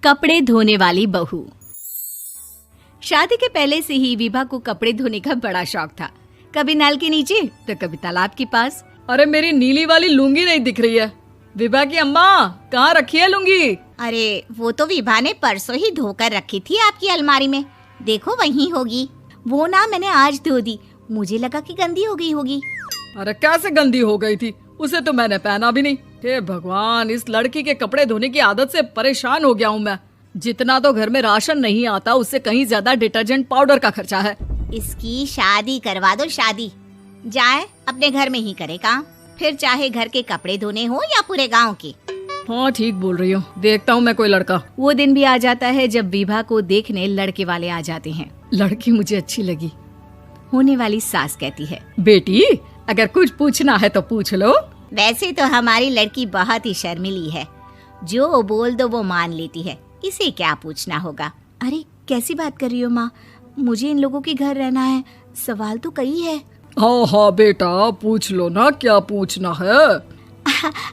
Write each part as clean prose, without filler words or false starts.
कपड़े धोने वाली बहू। शादी के पहले से ही विभा को कपड़े धोने का बड़ा शौक था। कभी नल के नीचे तो कभी तालाब के पास। अरे मेरी नीली वाली लुंगी नहीं दिख रही है। विभा की अम्मा, कहाँ रखी है लुंगी? अरे वो तो विभा ने परसों ही धोकर रखी थी आपकी अलमारी में, देखो वहीं होगी। वो ना मैंने आज धो दी, मुझे लगा कि गंदी हो गई होगी। अरे कैसे गंदी हो गई थी? उसे तो मैंने पहना भी नहीं। हे भगवान, इस लड़की के कपड़े धोने की आदत से परेशान हो गया हूँ मैं। जितना तो घर में राशन नहीं आता, उससे कहीं ज्यादा डिटर्जेंट पाउडर का खर्चा है। इसकी शादी करवा दो, शादी जाए अपने घर में ही करे काम, फिर चाहे घर के कपड़े धोने हो या पूरे गांव के। हाँ ठीक बोल रही हो, देखता हूँ मैं कोई लड़का। वो दिन भी आ जाता है जब विभा को देखने लड़के वाले आ जाते हैं। लड़की मुझे अच्छी लगी। होने वाली सास कहती है, बेटी अगर कुछ पूछना है तो पूछ लो। वैसे तो हमारी लड़की बहुत ही शर्मिली है, जो बोल दो वो मान लेती है, इसे क्या पूछना होगा। अरे कैसी बात कर रही हो माँ, मुझे इन लोगों के घर रहना है, सवाल तो कई है। हाँ हाँ बेटा, पूछ लो ना, क्या पूछना है।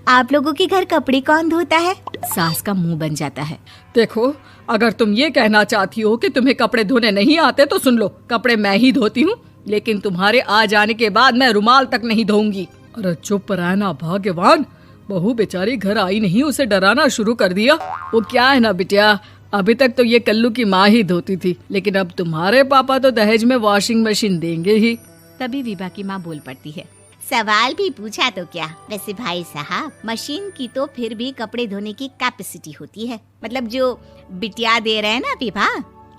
आप लोगों के घर कपड़े कौन धोता है? सास का मुंह बन जाता है। देखो, अगर तुम ये कहना चाहती हो कि तुम्हें कपड़े धोने नहीं आते तो सुन लो, कपड़े मैं ही धोती हूँ, लेकिन तुम्हारे आ जाने के बाद मैं रुमाल तक नहीं धोऊंगी। अरे चुप रहना भाग्यवान, बहू बेचारी घर आई नहीं, उसे डराना शुरू कर दिया। वो क्या है ना बिटिया, अभी तक तो ये कल्लू की माँ ही धोती थी, लेकिन अब तुम्हारे पापा तो दहेज में वॉशिंग मशीन देंगे ही। तभी विभा की माँ बोल पड़ती है, सवाल भी पूछा तो क्या। वैसे भाई साहब, मशीन की तो फिर भी कपड़े धोने की कैपेसिटी होती है, मतलब जो बिटिया दे रहे हैं ना विभा,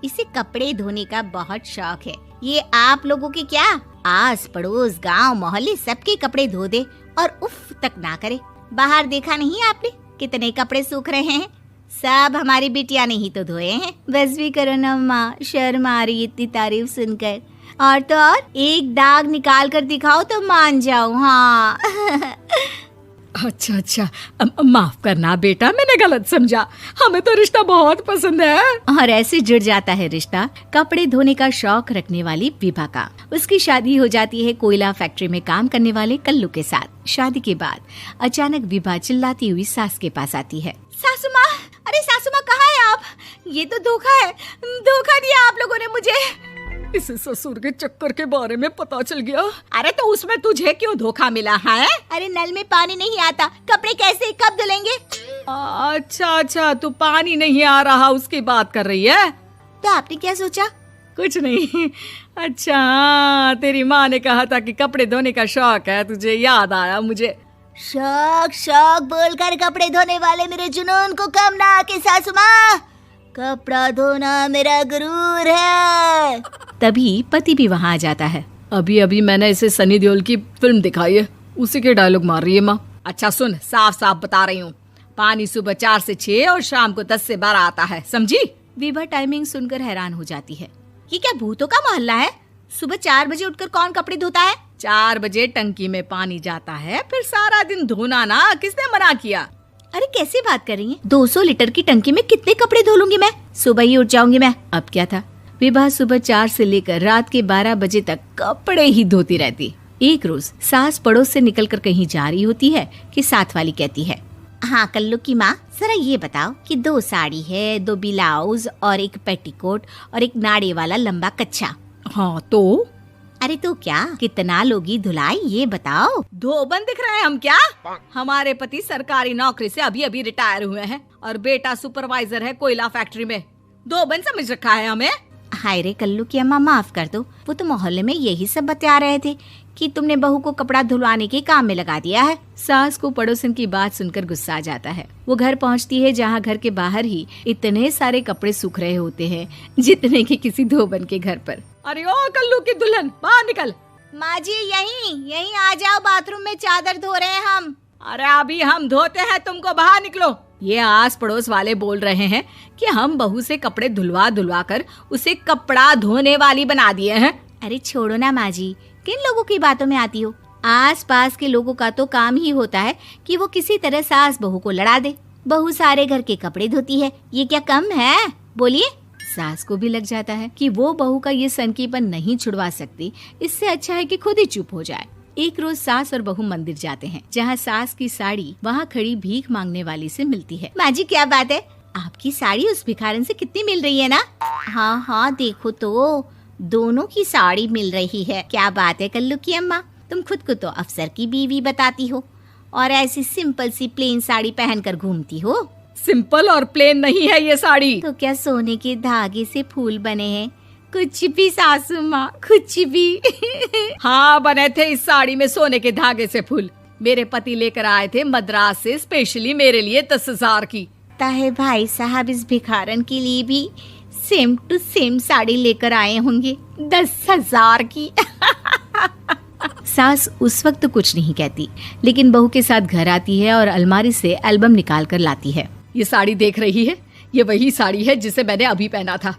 इसे कपड़े धोने का बहुत शौक है। ये आप लोगों के क्या, आस पड़ोस गांव मोहल्ले सबके कपड़े धो दे और उफ तक ना करे। बाहर देखा नहीं आपने कितने कपड़े सूख रहे हैं, सब हमारी बिटिया ने ही तो धोए हैं। बस भी करो ना माँ, शर्म आ रही इतनी तारीफ सुनकर। और तो और एक दाग निकाल कर दिखाओ तो मान जाओ। हाँ अच्छा, माफ करना बेटा, मैंने गलत समझा। हमें तो रिश्ता बहुत पसंद है। और ऐसे जुड़ जाता है रिश्ता कपड़े धोने का शौक रखने वाली विभा का। उसकी शादी हो जाती है कोयला फैक्ट्री में काम करने वाले कल्लू के साथ। शादी के बाद अचानक विभा चिल्लाती हुई सास के पास आती है। सासू माँ, अरे सासू माँ कहाँ है आप? ये तो धोखा है, धोखा दिया आप लोगों ने मुझे। इसे ससुर के चक्कर के बारे में पता चल गया। अरे तो उसमें तुझे क्यों धोखा मिला है? अरे नल में पानी नहीं आता, कपड़े कैसे कब धुलेंगे? अच्छा, तू पानी नहीं आ रहा उसकी बात कर रही है। तो आपने क्या सोचा? कुछ नहीं। अच्छा, तेरी माँ ने कहा था कि कपड़े धोने का शौक है तुझे, याद आया मुझे। शौक बोलकर कपड़े धोने वाले मेरे जुनून को कम ना आके सासू माँ, कपड़ा धोना मेरा गुरूर है। तभी पति भी वहाँ आ जाता है। अभी मैंने इसे सनी देओल की फिल्म दिखाई है, उसी के डायलॉग मार रही है माँ। अच्छा सुन, साफ बता रही हूँ, पानी सुबह 4 से 6 और शाम को 10 से 12 आता है, समझी? विभा टाइमिंग सुनकर हैरान हो जाती है। ये क्या भूतों का मोहल्ला है? सुबह 4 बजे उठकर कौन कपड़े धोता है? 4 बजे टंकी में पानी जाता है, फिर सारा दिन धोना ना, किसने मना किया? अरे कैसी बात कर रही हैं? 200 लीटर की टंकी में कितने कपड़े धो लूंगी मैं, सुबह ही उठ जाऊंगी मैं। अब क्या था, विभा सुबह 4 से लेकर रात के 12 बजे तक कपड़े ही धोती रहती। एक रोज सास पड़ोस से निकलकर कहीं जा रही होती है कि साथ वाली कहती है, हाँ कल्लू की माँ, जरा ये बताओ कि 2 साड़ी है, 2 ब्लाउज और एक पेटीकोट और एक नाड़े वाला लंबा कच्छा। हाँ तो? अरे तो क्या, कितना लोगी धुलाई ये बताओ। धोबन दिख रहे हैं हम क्या? हमारे पति सरकारी नौकरी से अभी रिटायर हुए हैं और बेटा सुपरवाइजर है कोयला फैक्ट्री में। धोबन समझ रखा है हमें। हाय रे कल्लू की अम्मा, माफ कर दो, वो तो मोहल्ले में यही सब बता रहे थे कि तुमने बहू को कपड़ा धुलवाने के काम में लगा दिया है। सास को पड़ोसन की बात सुनकर गुस्सा आ जाता है। वो घर पहुंचती है जहां घर के बाहर ही इतने सारे कपड़े सूख रहे होते हैं जितने कि किसी धोबन के घर पर। अरे ओ कल्लू की दुल्हन, बाहर निकल। माँ जी यहीं आ जाओ, बाथरूम में चादर धो रहे हैं हम। अरे अभी हम धोते हैं, तुमको बाहर निकलो। ये आस पड़ोस वाले बोल रहे हैं कि हम बहू से कपड़े धुलवा कर उसे कपड़ा धोने वाली बना दिए हैं। अरे छोड़ो ना माँ जी, किन लोगों की बातों में आती हो? आस पास के लोगों का तो काम ही होता है कि वो किसी तरह सास बहू को लड़ा दे। बहू सारे घर के कपड़े धोती है, ये क्या कम है? बोलिए। सास को भी लग जाता है कि वो बहू का ये सनकीपन नहीं छुड़वा सकती, इससे अच्छा है कि खुद ही चुप हो जाए। एक रोज सास और बहू मंदिर जाते हैं, जहाँ सास की साड़ी वहाँ खड़ी भीख मांगने वाली से मिलती है। माँ जी क्या बात है, आपकी साड़ी उस भिखारन से कितनी मिल रही है ना? हाँ हाँ देखो तो, दोनों की साड़ी मिल रही है। क्या बात है कल्लू की अम्मा, तुम खुद को तो अफसर की बीवी बताती हो और ऐसी सिंपल सी प्लेन साड़ी पहनकर घूमती हो। सिंपल और प्लेन नहीं है ये साड़ी। तो क्या सोने के धागे से फूल बने हैं? कुछ भी सासू माँ, कुछ भी। हाँ बने थे इस साड़ी में सोने के धागे से फूल। मेरे पति लेकर आए थे मद्रास से स्पेशली मेरे लिए 10,000 की। ताहे भाई साहब इस भिखारन के लिए भी सेम टू सेम साड़ी लेकर आए होंगे 10,000 की। सास उस वक्त तो कुछ नहीं कहती, लेकिन बहू के साथ घर आती है और अलमारी से एल्बम निकाल कर लाती है। ये साड़ी देख रही है, ये वही साड़ी है जिसे मैंने अभी पहना था।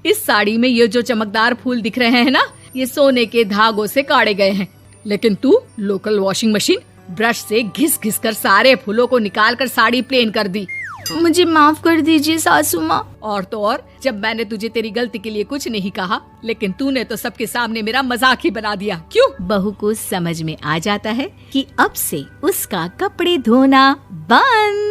इस साड़ी में ये जो चमकदार फूल दिख रहे हैं ना, ये सोने के धागों से काढ़े गए हैं। लेकिन तू लोकल वॉशिंग मशीन ब्रश से घिस घिस कर सारे फूलों को निकाल कर साड़ी प्लेन कर दी। मुझे माफ कर दीजिए सासू माँ। और तो और, जब मैंने तुझे तेरी गलती के लिए कुछ नहीं कहा, लेकिन तूने तो सबके सामने मेरा मजाक ही बना दिया। क्यों? बहू को समझ में आ जाता है कि अब से उसका कपड़े धोना बंद।